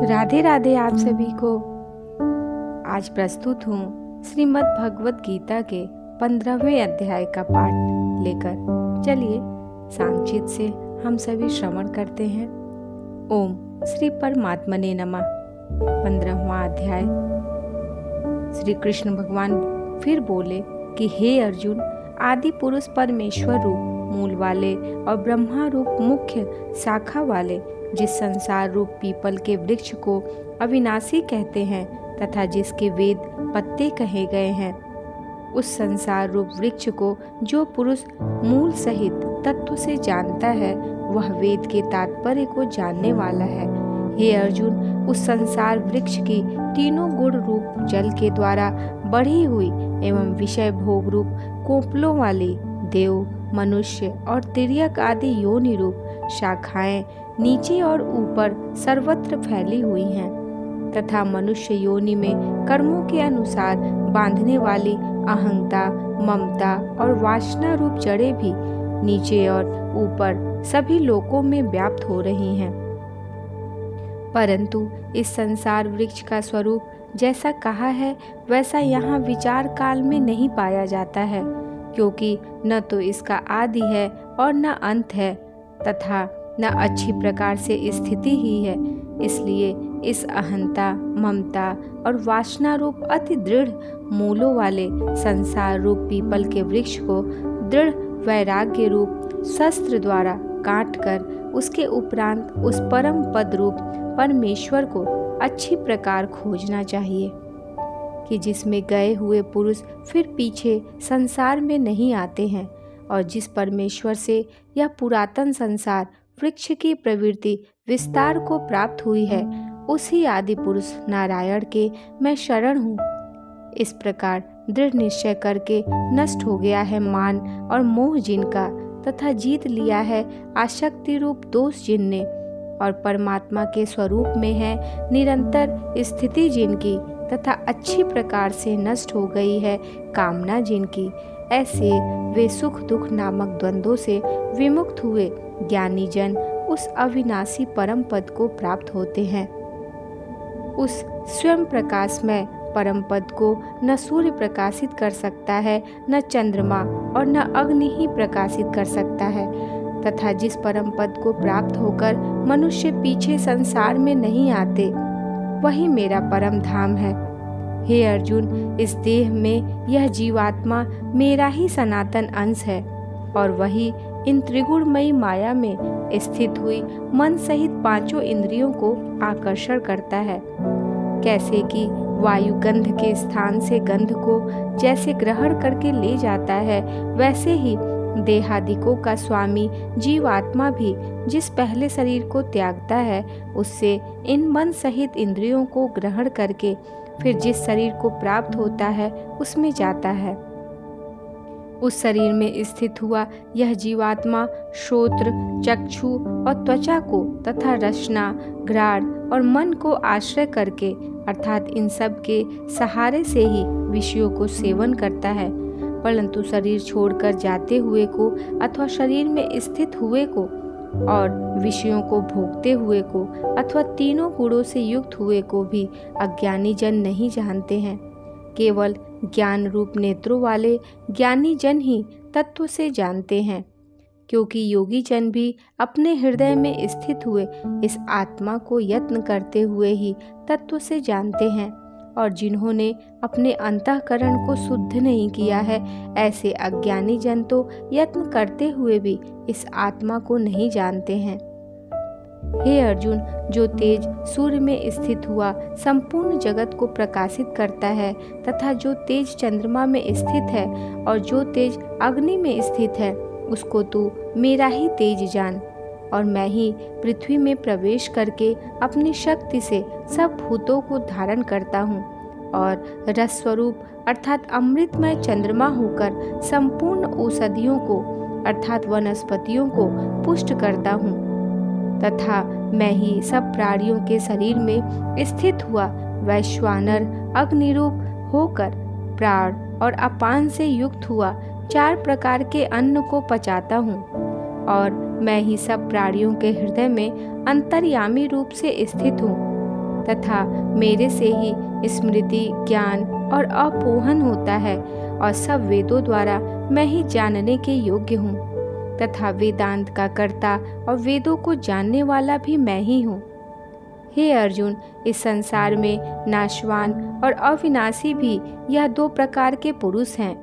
राधे राधे आप सभी को। आज प्रस्तुत हूँ श्रीमद् भगवत गीता के 15वें अध्याय का पाठ लेकर। चलिए सांचित से हम सभी श्रवण करते हैं। ओम श्री परमात्मने नमः। 15वां अध्याय। श्री कृष्ण भगवान फिर बोले कि हे अर्जुन, आदि पुरुष परमेश्वर रूप मूल वाले और ब्रह्मा रूप मुख्य शाखा वाले जिस संसार रूप पीपल के वृक्ष को अविनाशी कहते हैं तथा जिसके वेद पत्ते कहे गए हैं, उस संसार रूप वृक्ष को जो पुरुष मूल सहित तत्व से जानता है वह वेद के तात्पर्य को जानने वाला है। हे अर्जुन, उस संसार वृक्ष की तीनों गुण रूप जल के द्वारा बढ़ी हुई एवं विषय भोग रूप कोपलों वाली देव, मनुष्य और तिर्यक आदि योनि रूप शाखाएं नीचे और ऊपर सर्वत्र फैली हुई हैं तथा मनुष्य योनि में कर्मों के अनुसार बांधने वाली अहंता, ममता और वासना रूप जड़ें भी नीचे और ऊपर सभी लोकों में व्याप्त हो रही हैं। परंतु इस संसार वृक्ष का स्वरूप जैसा कहा है वैसा यहाँ विचार काल में नहीं पाया जाता है, क्योंकि न तो इसका आदि है और न अंत है तथा न अच्छी प्रकार से स्थिति ही है। इसलिए इस अहंता, ममता और वासना रूप अति दृढ़ मूलों वाले संसार रूप पीपल के वृक्ष को दृढ़ वैराग्य रूप शस्त्र द्वारा काट कर उसके उपरांत उस परम पद रूप परमेश्वर को अच्छी प्रकार खोजना चाहिए कि जिसमें गए हुए पुरुष फिर पीछे संसार में नहीं आते हैं और जिस परमेश्वर से यह पुरातन संसार वृक्ष की प्रवृत्ति विस्तार को प्राप्त हुई है, उसी आदि पुरुष नारायण के मैं शरण हूँ। इस प्रकार दृढ़ निश्चय करके नष्ट हो गया है मान और मोह जिनका तथा जीत लिया है आसक्ति रूप दोष जिनने और परमात्मा के स्वरूप में है निरंतर स्थिति जिनकी तथा अच्छी प्रकार से नष्ट हो गई है कामना जिनकी, ऐसे वे सुख दुख नामक द्वंद्वों से विमुक्त हुए ज्ञानी जन उस अविनाशी परम पद को प्राप्त होते हैं। उस स्वयं प्रकाशमय परम पद को न सूर्य प्रकाशित कर सकता है, न चंद्रमा और न अग्नि ही प्रकाशित कर सकता है तथा जिस परम पद को प्राप्त होकर मनुष्य पीछे संसार में नहीं आते, वही मेरा परम धाम है। हे अर्जुन, इस देह में यह जीवात्मा मेरा ही सनातन अंश है और वही इन त्रिगुणमयी माया में स्थित हुई मन सहित पांचों इंद्रियों को आकर्षण करता है। कैसे कि वायु गंध के स्थान से गंध को जैसे ग्रहण करके ले जाता है, वैसे ही देहादिकों का स्वामी जीवात्मा भी जिस पहले शरीर को त्यागता है उससे इन मन सहित इंद्रियों को ग्रहण करके फिर जिस शरीर को प्राप्त होता है उसमें जाता है। उस शरीर में स्थित हुआ यह जीवात्मा श्रोत्र, चक्षु और त्वचा को तथा रसना, घ्राण और मन को आश्रय करके अर्थात इन सब के सहारे से ही विषयों को सेवन करता है। परंतु शरीर छोड़कर जाते हुए को अथवा शरीर में स्थित हुए को और विषयों को भोगते हुए को अथवा तीनों गुणों से युक्त हुए को भी अज्ञानी जन नहीं जानते हैं। केवल ज्ञान रूप नेत्रों वाले ज्ञानी जन ही तत्व से जानते हैं, क्योंकि योगी जन भी अपने हृदय में स्थित हुए इस आत्मा को यत्न करते हुए ही तत्व से जानते हैं और जिन्होंने अपने अंतःकरण को शुद्ध नहीं किया है, ऐसे अज्ञानी जन तो यत्न करते हुए भी इस आत्मा को नहीं जानते हैं। हे अर्जुन, जो तेज सूर्य में स्थित हुआ संपूर्ण जगत को प्रकाशित करता है तथा जो तेज चंद्रमा में स्थित है और जो तेज अग्नि में स्थित है, उसको तू मेरा ही तेज जान। और मैं ही पृथ्वी में प्रवेश करके अपनी शक्ति से सब भूतों को धारण करता हूँ और रस स्वरूप अर्थात अमृतमय चंद्रमा होकर संपूर्ण औषधियों को अर्थात वनस्पतियों को पुष्ट करता हूँ तथा मैं ही सब प्राणियों के शरीर में स्थित हुआ वैश्वानर अग्निरूप होकर प्राण और अपान से युक्त हुआ 4 प्रकार के अन्न को पचाता हूँ और मैं ही सब प्राणियों के हृदय में अंतर्यामी रूप से स्थित हूँ तथा मेरे से ही स्मृति, ज्ञान और अपोहन होता है और सब वेदों द्वारा मैं ही जानने के योग्य हूँ तथा वेदांत का कर्ता और वेदों को जानने वाला भी मैं ही हूँ। हे अर्जुन, इस संसार में नाशवान और अविनाशी भी यह दो प्रकार के पुरुष हैं।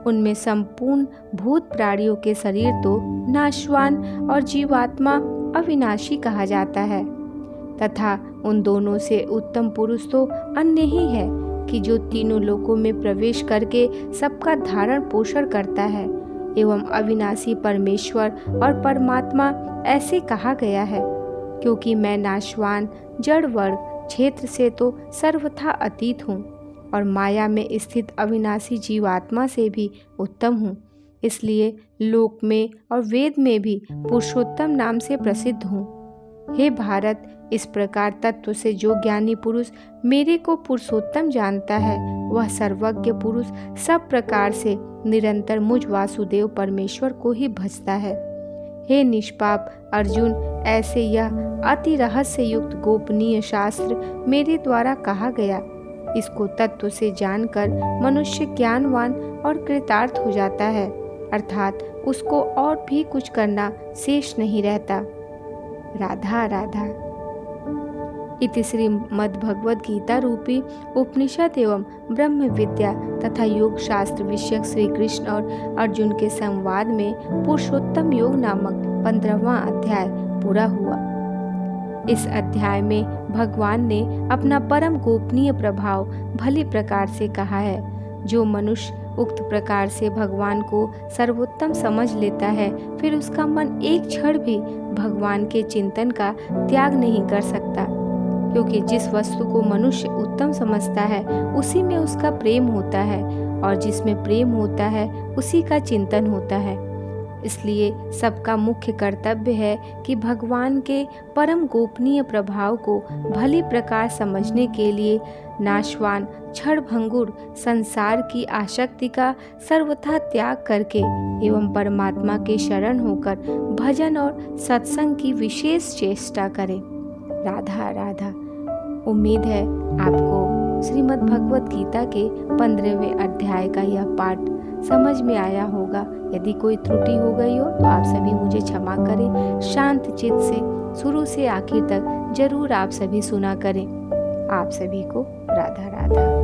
उनमें संपूर्ण भूत प्राणियों के शरीर तो नाशवान और जीवात्मा अविनाशी कहा जाता है तथा उन दोनों से उत्तम पुरुष तो अन्य ही है कि जो तीनों लोकों में प्रवेश करके सबका धारण पोषण करता है एवं अविनाशी परमेश्वर और परमात्मा ऐसे कहा गया है, क्योंकि मैं नाशवान जड़ वर्ग क्षेत्र से तो सर्वथा अतीत हूँ और माया में स्थित अविनाशी जीवात्मा से भी उत्तम हूँ। इसलिए लोक में और वेद में भी पुरुषोत्तम नाम से प्रसिद्ध हूँ। हे भारत, इस प्रकार तत्व से जो ज्ञानी पुरुष मेरे को पुरुषोत्तम जानता है, वह सर्वज्ञ पुरुष सब प्रकार से निरंतर मुझ वासुदेव परमेश्वर को ही भजता है। हे निष्पाप अर्जुन, ऐसे यह अति रहस्य युक्त गोपनीय शास्त्र मेरे द्वारा कहा गया। इसको तत्व से जानकर मनुष्य ज्ञानवान और कृतार्थ हो जाता है, अर्थात उसको और भी कुछ करना शेष नहीं रहता। राधा राधा। इति श्रीमद्भगवद गीता रूपी उपनिषद एवं ब्रह्म विद्या तथा योग शास्त्र विषयक श्री कृष्ण और अर्जुन के संवाद में पुरुषोत्तम योग नामक 15वां अध्याय पूरा हुआ। इस अध्याय में भगवान ने अपना परम गोपनीय प्रभाव भली प्रकार से कहा है। जो मनुष्य उक्त प्रकार से भगवान को सर्वोत्तम समझ लेता है, फिर उसका मन एक क्षण भी भगवान के चिंतन का त्याग नहीं कर सकता, क्योंकि जिस वस्तु को मनुष्य उत्तम समझता है उसी में उसका प्रेम होता है और जिसमें प्रेम होता है उसी का चिंतन होता है। इसलिए सबका मुख्य कर्तव्य है कि भगवान के परम गोपनीय प्रभाव को भली प्रकार समझने के लिए नाशवान क्षणभंगुर संसार की आसक्ति का सर्वथा त्याग करके एवं परमात्मा के शरण होकर भजन और सत्संग की विशेष चेष्टा करें। राधा राधा। उम्मीद है आपको श्रीमद् भगवद गीता के 15वें अध्याय का यह पाठ समझ में आया होगा। यदि कोई त्रुटि हो गई हो तो आप सभी मुझे क्षमा करें। शांत चित्त से शुरू से आखिर तक जरूर आप सभी सुना करें। आप सभी को राधा राधा।